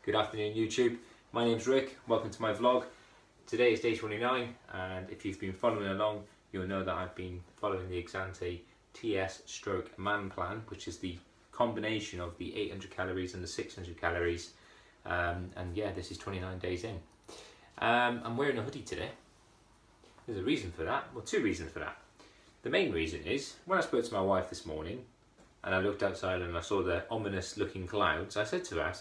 Good afternoon YouTube, my name's Rick, welcome to my vlog. Today is day 29 and if you've been following along you'll know that I've been following the Exante TS/Man plan, which is the combination of the 800 calories and the 600 calories and yeah, this is 29 days in. I'm wearing a hoodie today. There's a reason for that, well, two reasons for that. The main reason is when I spoke to my wife this morning and I looked outside and I saw the ominous looking clouds, I said to her,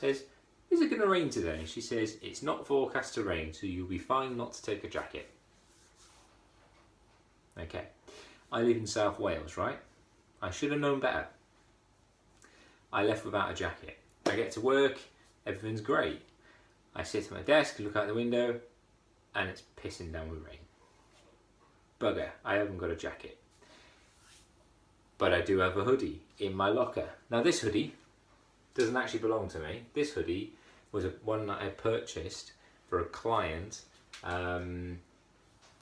is it going to rain today? She says, it's not forecast to rain, so you'll be fine not to take a jacket. Okay, I live in South Wales, right? I should have known better. I left without a jacket. I get to work, everything's great. I sit at my desk, look out the window, and it's pissing down with rain. Bugger, I haven't got a jacket. But I do have a hoodie in my locker. Now this hoodie doesn't actually belong to me. This hoodie was one that I purchased for a client to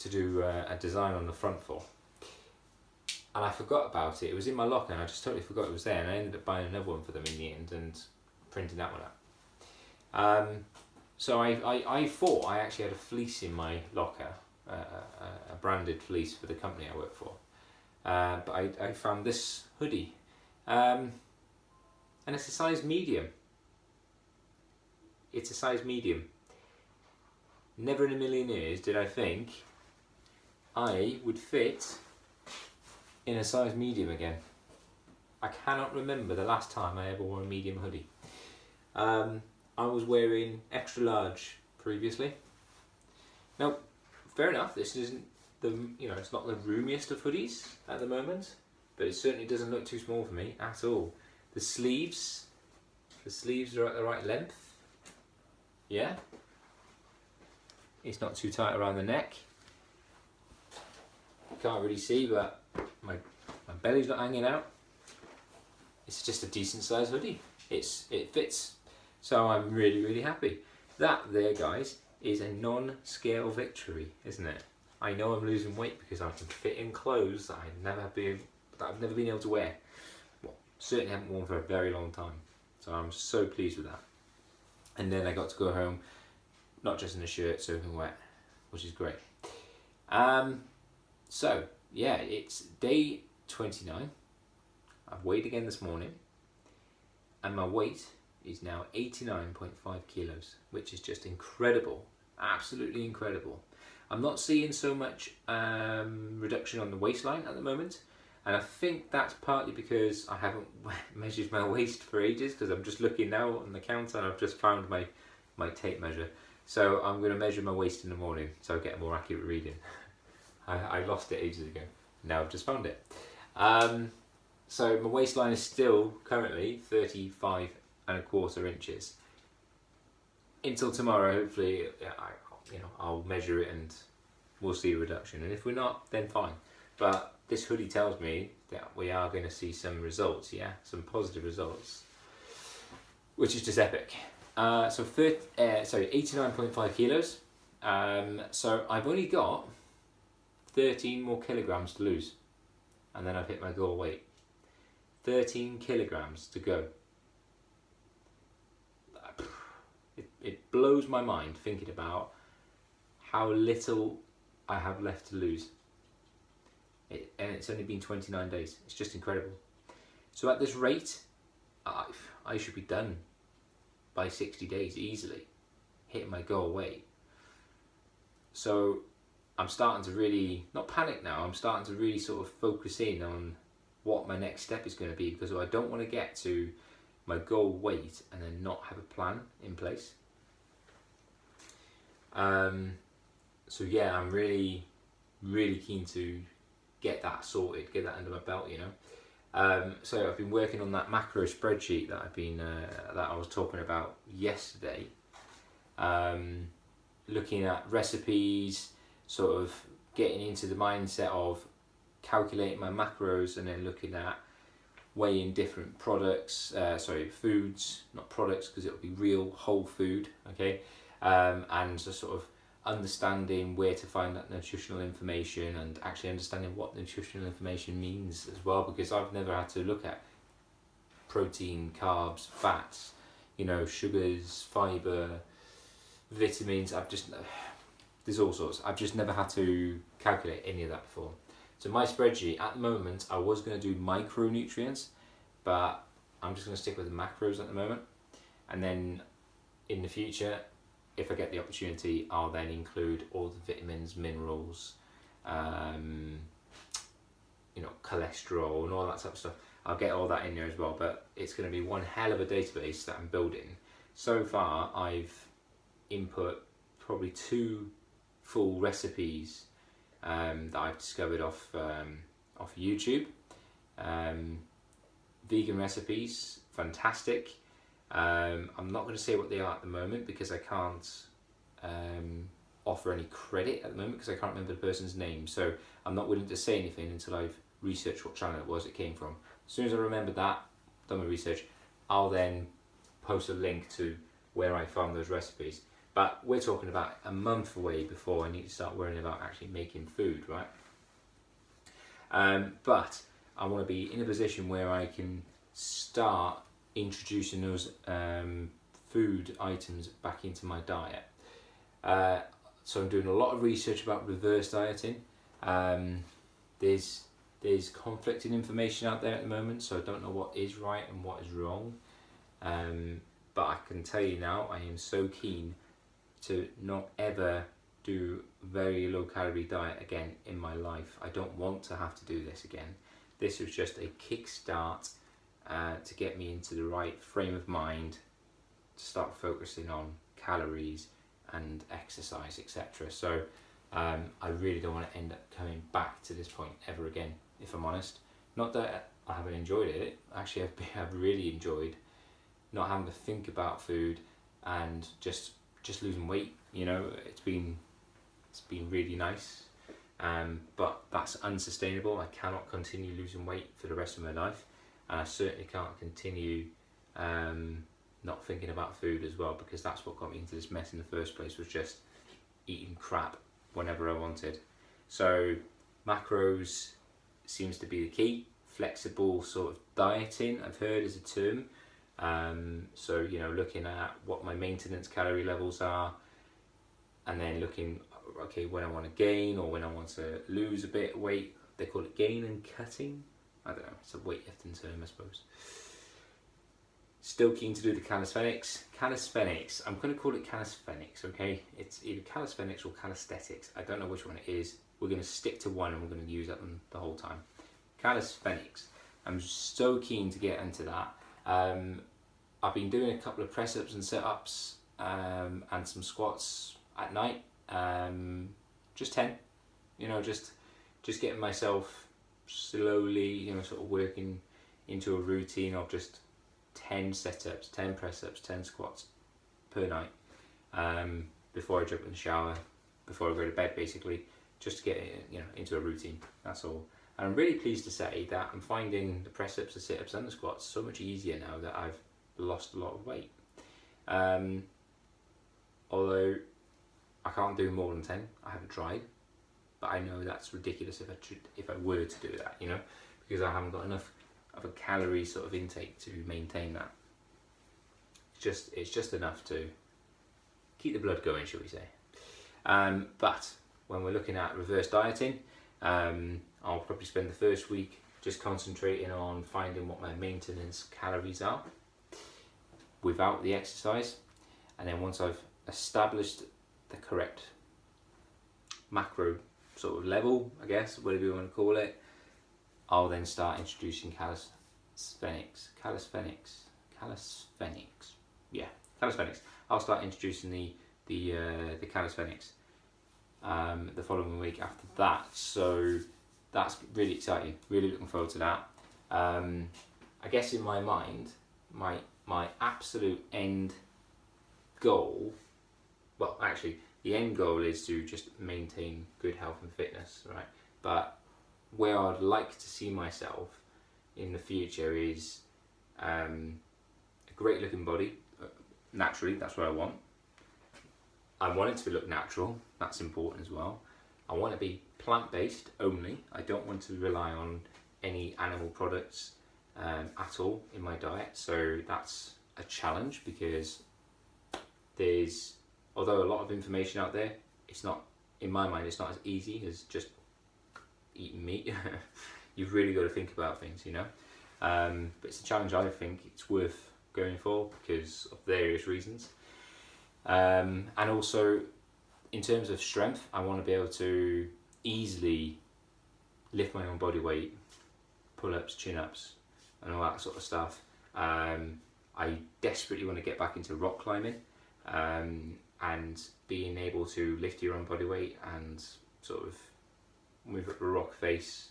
do a design on the front for. And I forgot about it. It was in my locker and I just totally forgot it was there, and I ended up buying another one for them in the end and printing that one out. So I thought I actually had a fleece in my locker, a branded fleece for the company I work for. But I found this hoodie. And it's a size medium. It's a size medium. Never in a million years did I think I would fit in a size medium again. I cannot remember the last time I ever wore a medium hoodie. I was wearing extra large previously. Now, fair enough, this isn't it's not the roomiest of hoodies at the moment, but it certainly doesn't look too small for me at all. The sleeves are at the right length. Yeah. It's not too tight around the neck. You can't really see, but my belly's not hanging out. It's just a decent sized hoodie. It fits. So I'm really happy. That there, guys, is a non-scale victory, isn't it? I know I'm losing weight because I can fit in clothes that I've never been able to wear. Well, certainly haven't worn for a very long time. So I'm so pleased with that. And then I got to go home, not just in a shirt, soaking wet, which is great. So yeah, it's day 29. I've weighed again this morning, and my weight is now 89.5 kilos, which is just incredible, absolutely incredible. I'm not seeing so much reduction on the waistline at the moment. And I think that's partly because I haven't measured my waist for ages, because I'm just looking now on the counter and I've just found my tape measure. So I'm going to measure my waist in the morning so I get a more accurate reading. I lost it ages ago. Now I've just found it. So my waistline is still currently 35.25 inches. Until tomorrow, hopefully, I'll measure it and we'll see a reduction. And if we're not, then fine. But this hoodie tells me that we are going to see some results, yeah, some positive results, which is just epic. So 89.5 kilos. So I've only got 13 more kilograms to lose, and then I've hit my goal weight. 13 kilograms to go. It blows my mind thinking about how little I have left to lose. And it's only been 29 days. It's just incredible. So at this rate, I should be done by 60 days easily, hitting my goal weight. So I'm starting to really, not panic now, I'm starting to really sort of focus in on what my next step is going to be, because I don't want to get to my goal weight and then not have a plan in place. So yeah, I'm really keen to get that sorted, get that under my belt, So I've been working on that macro spreadsheet that that I was talking about yesterday. Looking at recipes, sort of getting into the mindset of calculating my macros, and then looking at weighing different products, foods, not products, because it'll be real whole food, okay, and just sort of understanding where to find that nutritional information, and actually understanding what nutritional information means as well, because I've never had to look at protein, carbs, fats, you know, sugars, fibre, vitamins. There's all sorts. I've just never had to calculate any of that before. So my spreadsheet, at the moment, I was going to do micronutrients, but I'm just going to stick with the macros at the moment. And then in the future, if I get the opportunity, I'll then include all the vitamins, minerals, you know, cholesterol and all that type of stuff. I'll get all that in there as well, but it's going to be one hell of a database that I'm building. So far, I've input probably 2 full recipes that I've discovered off YouTube. Vegan recipes, fantastic. I'm not going to say what they are at the moment because I can't offer any credit at the moment because I can't remember the person's name. So I'm not willing to say anything until I've researched what channel it was it came from. As soon as I remember that, done my research, I'll then post a link to where I found those recipes. But we're talking about a month away before I need to start worrying about actually making food, right? But I want to be in a position where I can start introducing those food items back into my diet. So I'm doing a lot of research about reverse dieting. There's conflicting information out there at the moment, so I don't know what is right and what is wrong. But I can tell you now, I am so keen to not ever do very low calorie diet again in my life. I don't want to have to do this again. This was just a kickstart to get me into the right frame of mind to start focusing on calories and exercise, etc. So I really don't want to end up coming back to this point ever again, if I'm honest. Not that I haven't enjoyed it. Actually, I've really enjoyed not having to think about food and just losing weight. You know, it's been really nice. But that's unsustainable. I cannot continue losing weight for the rest of my life, and I certainly can't continue not thinking about food as well, because that's what got me into this mess in the first place, was just eating crap whenever I wanted. So macros seems to be the key. Flexible sort of dieting, I've heard, is a term. So, you know, looking at what my maintenance calorie levels are, and then looking, okay, when I want to gain or when I want to lose a bit of weight. They call it gain and cutting. I don't know, it's a weightlifting term, I suppose. Still keen to do the calisthenics. Calisthenics, I'm going to call it calisthenics, okay? It's either calisthenics or calisthenics. I don't know which one it is. We're going to stick to one and we're going to use that one the whole time. Calisthenics. I'm so keen to get into that. I've been doing a couple of press-ups and sit-ups and some squats at night. Just 10, you know, just getting myself slowly, you know, sort of working into a routine of just 10 set-ups, 10 press-ups, 10 squats per night, before I jump in the shower, before I go to bed, basically, just to get, you know, into a routine. That's all. And I'm really pleased to say that I'm finding the press-ups, the sit-ups and the squats so much easier now that I've lost a lot of weight. Although I can't do more than 10, I haven't tried, but I know that's ridiculous if I were to do that, you know, because I haven't got enough of a calorie sort of intake to maintain that. It's just enough to keep the blood going, shall we say. But when we're looking at reverse dieting, I'll probably spend the first week just concentrating on finding what my maintenance calories are without the exercise, and then once I've established the correct macro sort of level, I guess, whatever you want to call it, I'll then start introducing calisthenics. Yeah, calisthenics. I'll start introducing the calisthenics the following week after that. So that's really exciting. Really looking forward to that. I guess in my mind, my absolute end goal, well, actually, the end goal is to just maintain good health and fitness, right? But where I'd like to see myself in the future is a great looking body. Naturally, that's what I want. I want it to look natural. That's important as well. I want to be plant-based only. I don't want to rely on any animal products at all in my diet. So that's a challenge because there's, although a lot of information out there, it's not, in my mind, it's not as easy as just eating meat. You've really got to think about things, you know. But it's a challenge I think it's worth going for because of various reasons. And also, in terms of strength, I want to be able to easily lift my own body weight, pull-ups, chin-ups, and all that sort of stuff. I desperately want to get back into rock climbing, and being able to lift your own body weight and sort of move up a rock face,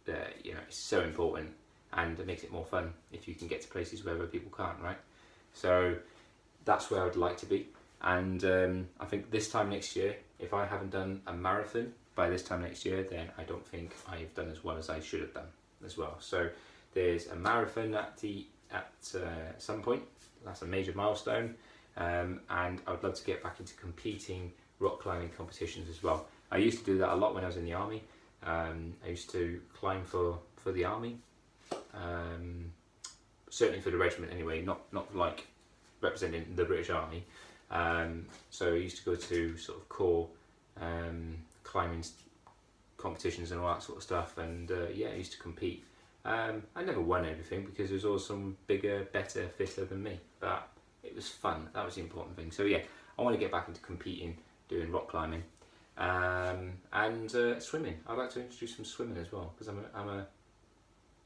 you know, it's so important, and it makes it more fun if you can get to places where other people can't, right? So that's where I'd like to be. And I think this time next year, if I haven't done a marathon by this time next year, then I don't think I've done as well as I should have done as well. So there's a marathon at some point. That's a major milestone, and I would love to get back into competing rock climbing competitions as well. I used to do that a lot when I was in the army. I used to climb for the army, certainly for the regiment anyway, not like representing the British Army. So I used to go to sort of corps climbing competitions and all that sort of stuff, and yeah, I used to compete. I never won everything because there was always someone bigger, better, fitter than me, but it was fun. That was the important thing. So yeah, I want to get back into competing, doing rock climbing, and swimming. I'd like to introduce some swimming as well because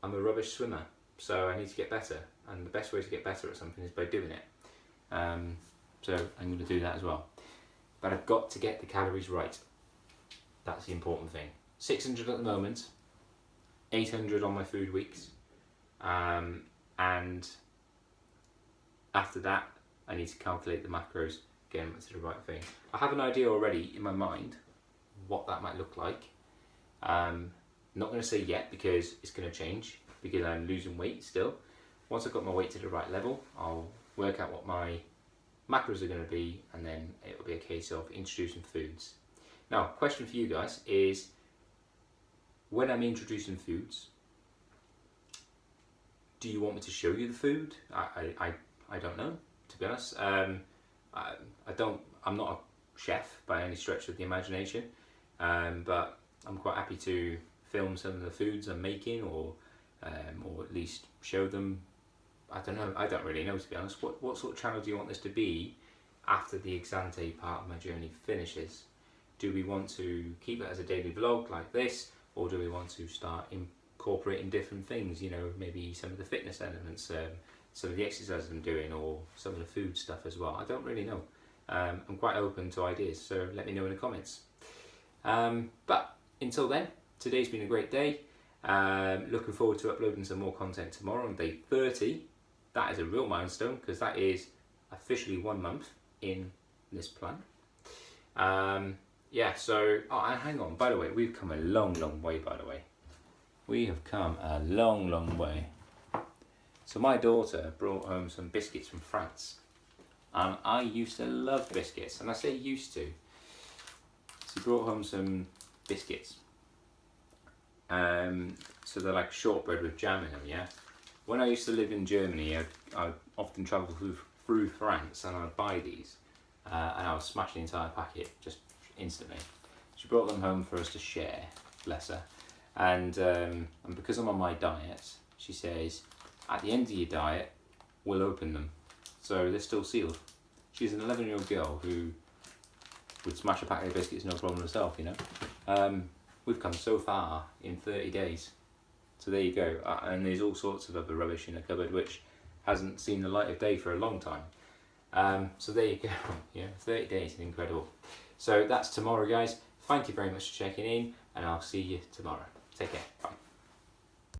I'm a rubbish swimmer, so I need to get better, and the best way to get better at something is by doing it. So I'm going to do that as well, but I've got to get the calories right. That's the important thing. 600 at the moment, 800 on my food weeks, and after that I need to calculate the macros, get them to the right thing. I have an idea already in my mind what that might look like. Not going to say yet because it's going to change because I'm losing weight still. Once I've got my weight to the right level, I'll work out what my macros are going to be, and then it'll be a case of introducing foods. Now, question for you guys is, when I'm introducing foods, do you want me to show you the food? I don't know, to be honest. I'm not a chef by any stretch of the imagination, but I'm quite happy to film some of the foods I'm making, or at least show them. I don't know. I don't really know, to be honest. What sort of channel do you want this to be after the Exante part of my journey finishes? Do we want to keep it as a daily vlog like this, or do we want to start incorporating different things? You know, maybe some of the fitness elements, some of the exercises I'm doing, or some of the food stuff as well. I don't really know. I'm quite open to ideas, so let me know in the comments. But until then, today's been a great day. Looking forward to uploading some more content tomorrow on day 30. That is a real milestone because that is officially 1 month in this plan. Yeah, so, and hang on, by the way, we've come a long, long way, by the way. We have come a long, long way. So my daughter brought home some biscuits from France. And I used to love biscuits, and I say used to. She brought home some biscuits. So they're like shortbread with jam in them, yeah? When I used to live in Germany, I'd often travel through France, and I'd buy these, and I would smash the entire packet just instantly. She brought them home for us to share, bless her. And because I'm on my diet, she says, at the end of your diet, we'll open them. So they're still sealed. She's an 11-year-old girl who would smash a packet of biscuits no problem herself, you know. We've come so far in 30 days. So there you go. And there's all sorts of other rubbish in the cupboard which hasn't seen the light of day for a long time. So there you go. Yeah, 30 days, incredible. So that's tomorrow, guys. Thank you very much for checking in, and I'll see you tomorrow. Take care. Bye.